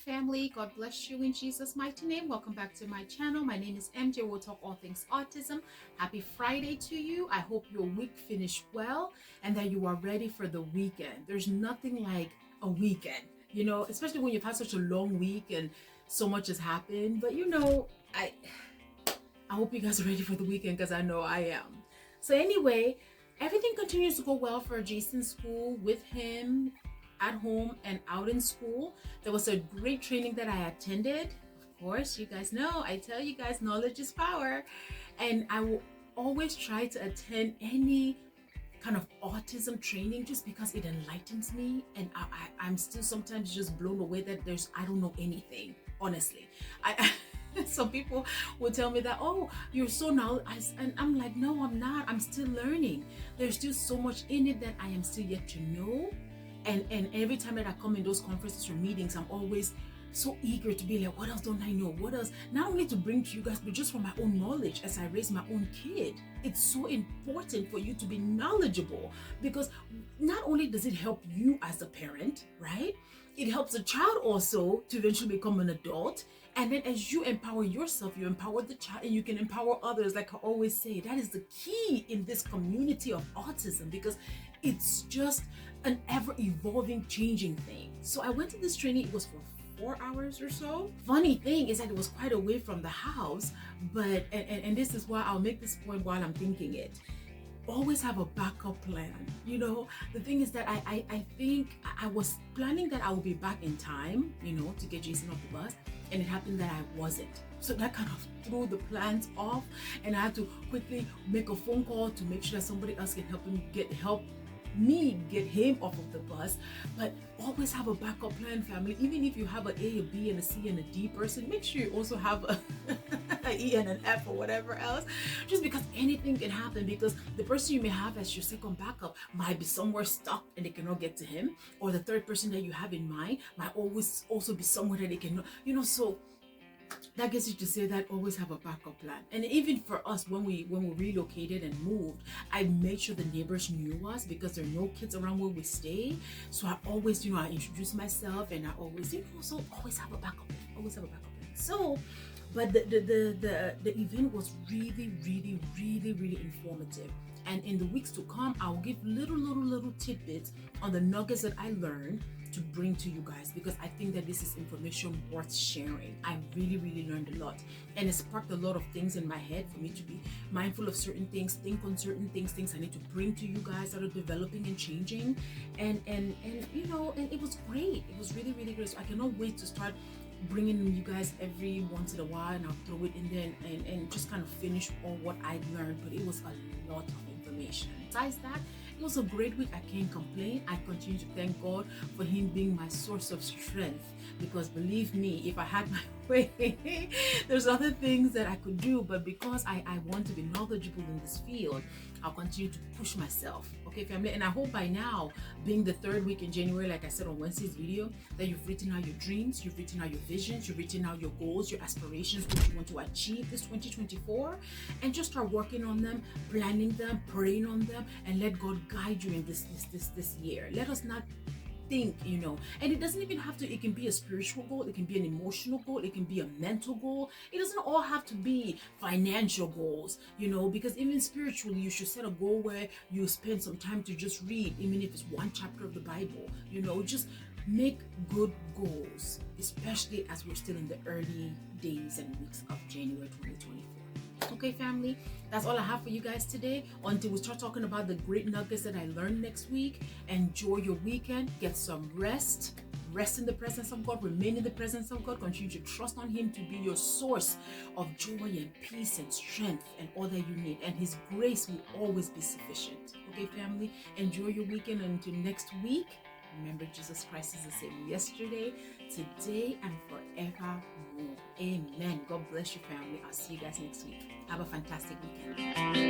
family. God bless you in Jesus' mighty name. Welcome back to my channel. My name is MJ. We'll talk all things autism. Happy Friday to you. I hope your week finished well and that you are ready for the weekend. There's nothing like a weekend, especially when you've had such a long week and so much has happened. But I hope you guys are ready for the weekend because I know I am. So anyway, everything continues to go well for Jayson's school with him at home and out in school. There was a great training that I attended. Of course, you guys know, I tell you guys, knowledge is power. And I will always try to attend any kind of autism training just because it enlightens me. And I'm still sometimes just blown away that I don't know anything, honestly. Some people will tell me that, oh, you're so knowledgeable, and I'm like, no, I'm not. I'm still learning. There's still so much in it that I am still yet to know. And every time that I come in those conferences or meetings, I'm always so eager to be like, what else don't I know? What else? Not only to bring to you guys, but just for my own knowledge as I raise my own kid. It's so important for you to be knowledgeable because not only does it help you as a parent, right? It helps the child also to eventually become an adult. And then as you empower yourself, you empower the child and you can empower others. Like I always say, that is the key in this community of autism because it's just an ever-evolving, changing thing. So I went to this training. It was for 4 hours or so. Funny thing is that it was quite away from the house, but and this is why I'll make this point while I'm thinking it. Always have a backup plan. The thing is that I think I was planning that I would be back in time, to get Jayson off the bus, and it happened that I wasn't. So that kind of threw the plans off, and I had to quickly make a phone call to make sure that somebody else can help me get him off of the bus. But always have a backup plan, family. Even if you have an A, a B, and a C, and a D person, make sure you also have an E and an F or whatever else, just because anything can happen, because the person you may have as your second backup might be somewhere stuck and they cannot get to him, or the third person that you have in mind might always also be somewhere that they cannot, so that gets you to say that always have a backup plan. And even for us, when we relocated and moved, I made sure the neighbors knew us because there are no kids around where we stay. So I always, I introduce myself, and I always, so always have a backup plan. Always have a backup plan. So, but the event was really, really, really, really informative. And in the weeks to come, I'll give little tidbits on the nuggets that I learned to bring to you guys, because I think that this is information worth sharing. I really, really learned a lot, and it sparked a lot of things in my head for me to be mindful of certain things, think on certain things I need to bring to you guys that are developing and changing, and and it was great. It was really, really great. So I cannot wait to start bringing you guys every once in a while, and I'll throw it in there and just kind of finish all what I learned. But it was a lot of information. Besides that, it was a great week. I can't complain. I continue to thank God for him being my source of strength, because believe me, if I had my way, there's other things that I could do, but because I want to be knowledgeable in this field, I'll continue to push myself. Okay, family? And I hope by now, being the third week in January, like I said on Wednesday's video, that you've written out your dreams, you've written out your visions, you've written out your goals, your aspirations, what you want to achieve this 2024, and just start working on them, planning them, praying on them, and let God guide you in this year. Let us not think, and it doesn't even have to, it can be a spiritual goal, it can be an emotional goal, it can be a mental goal. It doesn't all have to be financial goals, because even spiritually, you should set a goal where you spend some time to just read, even if it's one chapter of the Bible, just make good goals, especially as we're still in the early days and weeks of January 2024. Okay, family, that's all I have for you guys today. Until we start talking about the great nuggets that I learned next week, enjoy your weekend, get some rest in the presence of God, remain in the presence of God, continue to trust on him to be your source of joy and peace and strength and all that you need, and his grace will always be sufficient. Okay, family, enjoy your weekend until next week. Remember, Jesus Christ is the same yesterday, today, and forevermore. Amen. God bless you, family. I'll see you guys next week. Have a fantastic weekend.